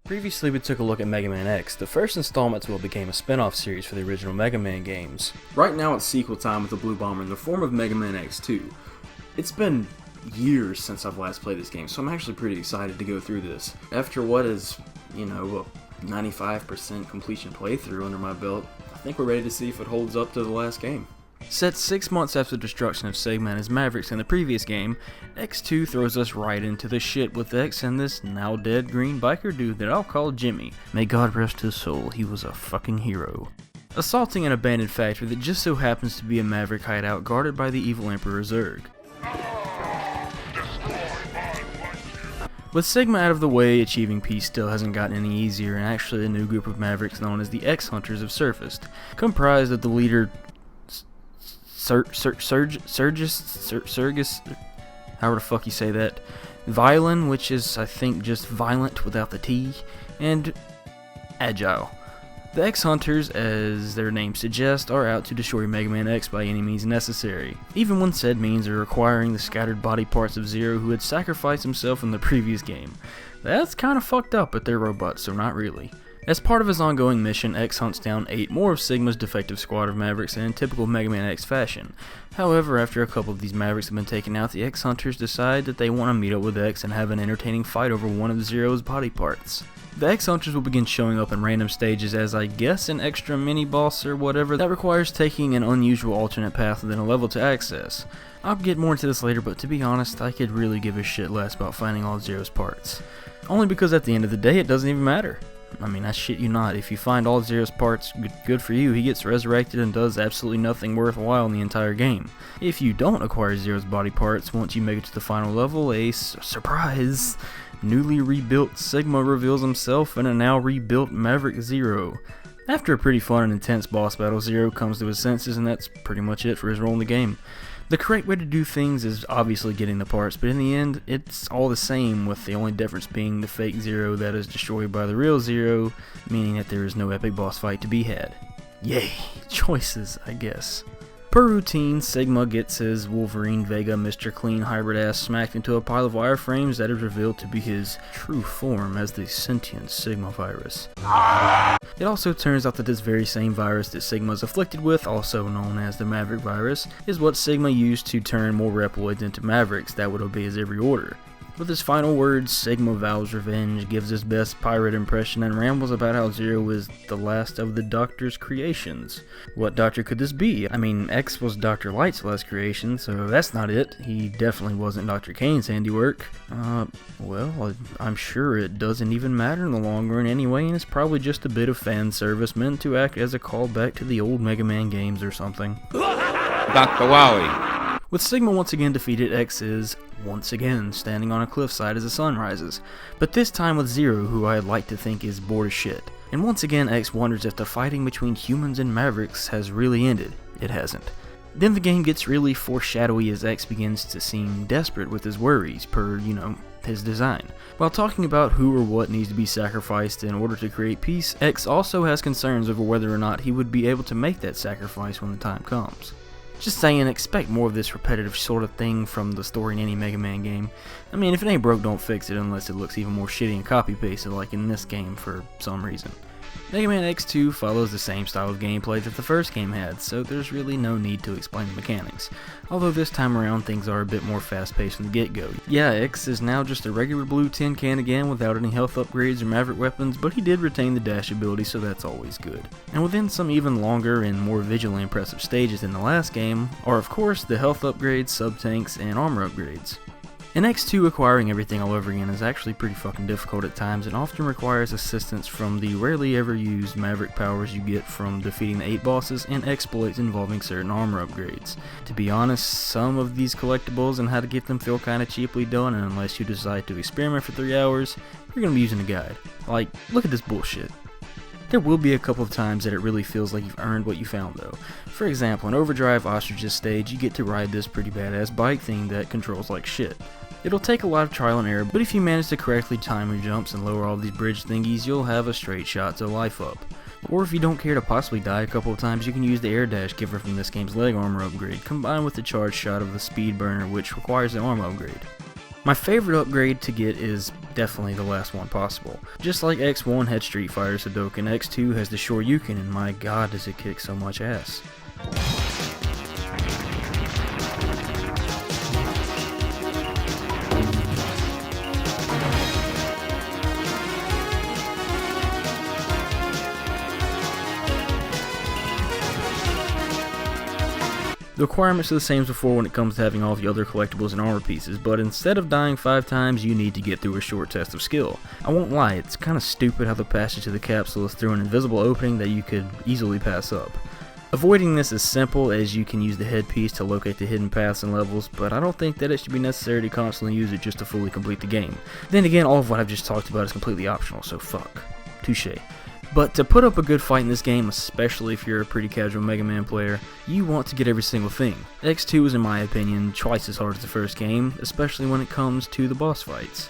Previously we took a look at Megaman X, the first installment to what became a spin-off series for the original Mega Man games. Right now it's sequel time with the Blue Bomber in the form of Megaman X 2. It's been years since I've last played this game, so I'm actually pretty excited to go through this. After what is, a 95% completion playthrough under my belt, I think we're ready to see if it holds up to the last game. Set 6 months after the destruction of Sigma and his Mavericks in the previous game, X2 throws us right into the shit with X and this now dead green biker dude that I'll call Jimmy. May God rest his soul, he was a fucking hero. Assaulting an abandoned factory that just so happens to be a Maverick hideout guarded by the evil Emperor Zurg. With Sigma out of the way, achieving peace still hasn't gotten any easier, and actually a new group of Mavericks known as the X-Hunters have surfaced, comprised of the leader Sergus, however the fuck you say that, Violin, which is I think just violent without the T, and Agile. The X-Hunters, as their name suggests, are out to destroy Megaman X by any means necessary, even when said means are requiring the scattered body parts of Zero who had sacrificed himself in the previous game. That's kinda fucked up, but they're robots, so not really. As part of his ongoing mission, X hunts down 8 more of Sigma's defective squad of Mavericks in typical Mega Man X fashion. However, after a couple of these Mavericks have been taken out, the X-Hunters decide that they want to meet up with X and have an entertaining fight over one of Zero's body parts. The X-Hunters will begin showing up in random stages as, I guess, an extra mini-boss or whatever that requires taking an unusual alternate path within a level to access. I'll get more into this later, but to be honest, I could really give a shit less about finding all Zero's parts. Only because at the end of the day, it doesn't even matter. I mean, I shit you not, if you find all Zero's parts, good for you, he gets resurrected and does absolutely nothing worthwhile in the entire game. If you don't acquire Zero's body parts, once you make it to the final level, a surprise! Newly rebuilt Sigma reveals himself in a now rebuilt Maverick Zero. After a pretty fun and intense boss battle, Zero comes to his senses and that's pretty much it for his role in the game. The correct way to do things is obviously getting the parts, but in the end, it's all the same, with the only difference being the fake Zero that is destroyed by the real Zero, meaning that there is no epic boss fight to be had. Yay, choices, I guess. Per routine, Sigma gets his Wolverine Vega Mr. Clean hybrid ass smacked into a pile of wireframes that is revealed to be his true form as the sentient Sigma virus. It also turns out that this very same virus that Sigma is afflicted with, also known as the Maverick virus, is what Sigma used to turn more Reploids into Mavericks that would obey his every order. With his final words, Sigma vows revenge, gives his best pirate impression, and rambles about how Zero is the last of the Doctor's creations. What Doctor could this be? I mean, X was Dr. Light's last creation, so that's not it. He definitely wasn't Dr. Kane's handiwork. Well, I'm sure it doesn't even matter in the long run anyway, and it's probably just a bit of fan service meant to act as a callback to the old Mega Man games or something. Dr. Wally. With Sigma once again defeated, X is, once again, standing on a cliffside as the sun rises, but this time with Zero, who I'd like to think is bored as shit. And once again, X wonders if the fighting between humans and Mavericks has really ended. It hasn't. Then the game gets really foreshadowy as X begins to seem desperate with his worries, per, his design. While talking about who or what needs to be sacrificed in order to create peace, X also has concerns over whether or not he would be able to make that sacrifice when the time comes. Just saying, expect more of this repetitive sort of thing from the story in any Mega Man game. I mean, if it ain't broke, don't fix it unless it looks even more shitty and copy-pasted like in this game for some reason. Mega Man X2 follows the same style of gameplay that the first game had, so there's really no need to explain the mechanics. Although this time around things are a bit more fast-paced from the get-go. Yeah, X is now just a regular blue tin can again without any health upgrades or Maverick weapons, but he did retain the dash ability, so that's always good. And within some even longer and more visually impressive stages than the last game are of course the health upgrades, sub-tanks, and armor upgrades. In X2, acquiring everything all over again is actually pretty fucking difficult at times and often requires assistance from the rarely ever used Maverick powers you get from defeating the 8 bosses and exploits involving certain armor upgrades. To be honest, some of these collectibles and how to get them feel kinda cheaply done, and unless you decide to experiment for 3 hours, you're gonna be using a guide. Like, look at this bullshit. There will be a couple of times that it really feels like you've earned what you found though. For example, in Overdrive Ostrich's stage, you get to ride this pretty badass bike thing that controls like shit. It'll take a lot of trial and error, but if you manage to correctly time your jumps and lower all these bridge thingies, you'll have a straight shot to life up. Or if you don't care to possibly die a couple of times, you can use the air dash giver from this game's leg armor upgrade, combined with the charge shot of the speed burner, which requires the armor upgrade. My favorite upgrade to get is definitely the last one possible. Just like X1 had Street Fighter Sudoku, X2 has the Shoryuken, and my god does it kick so much ass. The requirements are the same as before when it comes to having all the other collectibles and armor pieces, but instead of dying 5 times, you need to get through a short test of skill. I won't lie, it's kinda stupid how the passage to the capsule is through an invisible opening that you could easily pass up. Avoiding this is simple, as you can use the headpiece to locate the hidden paths and levels, but I don't think that it should be necessary to constantly use it just to fully complete the game. Then again, all of what I've just talked about is completely optional, so fuck. Touché. But to put up a good fight in this game, especially if you're a pretty casual Mega Man player, you want to get every single thing. X2 is, in my opinion, twice as hard as the first game, especially when it comes to the boss fights.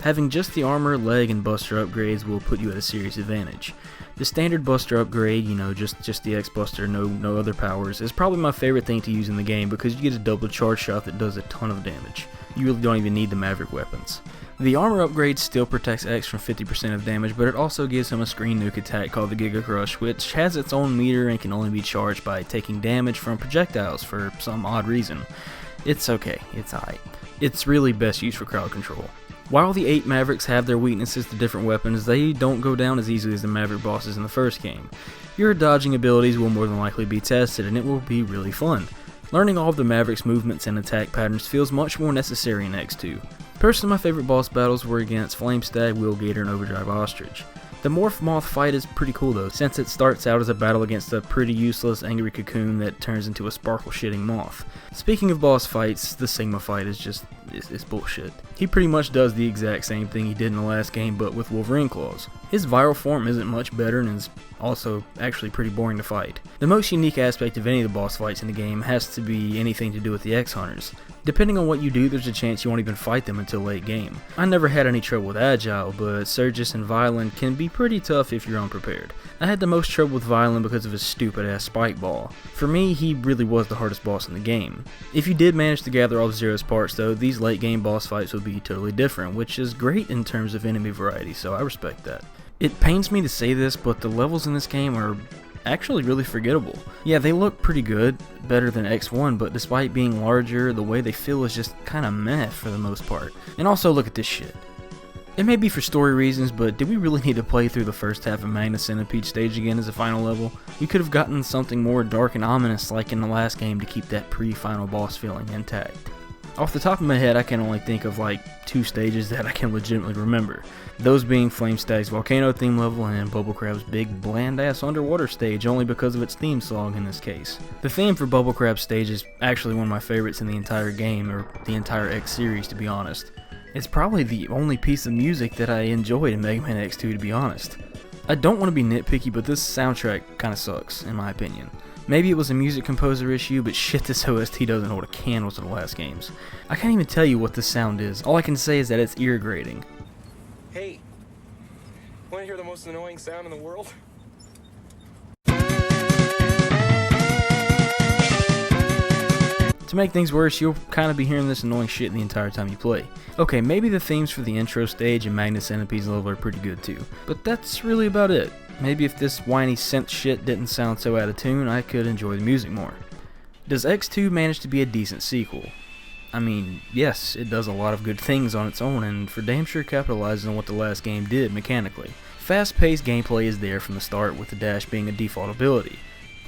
Having just the armor, leg, and buster upgrades will put you at a serious advantage. The standard buster upgrade, just the X buster, no other powers, is probably my favorite thing to use in the game because you get a double charge shot that does a ton of damage. You really don't even need the Maverick weapons. The armor upgrade still protects X from 50% of damage, but it also gives him a screen nuke attack called the Giga Crush, which has its own meter and can only be charged by taking damage from projectiles for some odd reason. It's okay, it's alright. It's really best used for crowd control. While the 8 Mavericks have their weaknesses to different weapons, they don't go down as easily as the Maverick bosses in the first game. Your dodging abilities will more than likely be tested, and it will be really fun. Learning all of the Maverick's movements and attack patterns feels much more necessary in X2. Personally, my favorite boss battles were against Flamestag, Wheelgator, and Overdrive Ostrich. The Morph Moth fight is pretty cool though, since it starts out as a battle against a pretty useless angry cocoon that turns into a sparkle-shitting moth. Speaking of boss fights, the Sigma fight is just, it's bullshit. He pretty much does the exact same thing he did in the last game, but with Wolverine claws. His viral form isn't much better and is also actually pretty boring to fight. The most unique aspect of any of the boss fights in the game has to be anything to do with the X-Hunters. Depending on what you do, there's a chance you won't even fight them until late game. I never had any trouble with Agile, but Surgis and Violin can be pretty tough if you're unprepared. I had the most trouble with Violin because of his stupid ass spike ball. For me, he really was the hardest boss in the game. If you did manage to gather all of Zero's parts though, these late game boss fights would be totally different, which is great in terms of enemy variety, so I respect that. It pains me to say this, but the levels in this game are actually really forgettable. Yeah, they look pretty good, better than X1, but despite being larger, the way they feel is just kinda meh for the most part. And also, look at this shit. It may be for story reasons, but did we really need to play through the first half of Magna Centipede stage again as a final level? We could have gotten something more dark and ominous like in the last game to keep that pre-final boss feeling intact. Off the top of my head, I can only think of like 2 stages that I can legitimately remember. Those being Flamestag's volcano theme level and Bubble Crab's big bland ass underwater stage, only because of its theme song in this case. The theme for Bubble Crab's stage is actually one of my favorites in the entire game, or the entire X series to be honest. It's probably the only piece of music that I enjoyed in Mega Man X2 to be honest. I don't want to be nitpicky, but this soundtrack kinda sucks, in my opinion. Maybe it was a music composer issue, but shit, this OST doesn't hold a candle to the last games. I can't even tell you what this sound is. All I can say is that it's ear grating. Hey, wanna hear the most annoying sound in the world? To make things worse, you'll kind of be hearing this annoying shit the entire time you play. Okay, maybe the themes for the intro stage and Magna Centipede's level are pretty good too, but that's really about it. Maybe if this whiny synth shit didn't sound so out of tune, I could enjoy the music more. Does X2 manage to be a decent sequel? I mean, yes, it does a lot of good things on its own, and for damn sure capitalizes on what the last game did mechanically. Fast-paced gameplay is there from the start, with the dash being a default ability.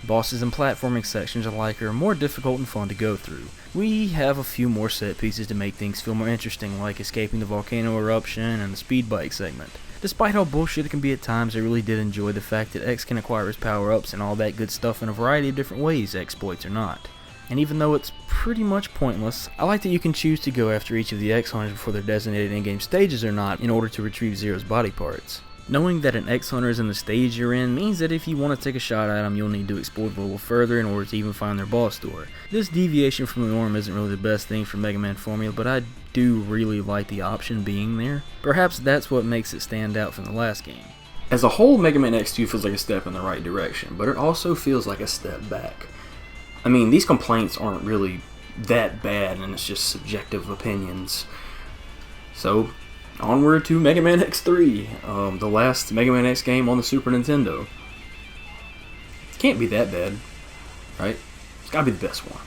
Bosses and platforming sections alike are more difficult and fun to go through. We have a few more set pieces to make things feel more interesting, like escaping the volcano eruption and the speed bike segment. Despite how bullshit it can be at times, I really did enjoy the fact that X can acquire his power-ups and all that good stuff in a variety of different ways, exploits or not. And even though it's pretty much pointless, I like that you can choose to go after each of the X-Hunters before their designated in-game stages or not in order to retrieve Zero's body parts. Knowing that an X-Hunter is in the stage you're in means that if you want to take a shot at them, you'll need to explore the level further in order to even find their boss door. This deviation from the norm isn't really the best thing for Mega Man formula, but I do really like the option being there. Perhaps that's what makes it stand out from the last game. As a whole, Mega Man X2 feels like a step in the right direction, but it also feels like a step back. I mean, these complaints aren't really that bad, and it's just subjective opinions. So, onward to Megaman X3, the last Megaman X game on the Super Nintendo. Can't be that bad, right? It's gotta be the best one.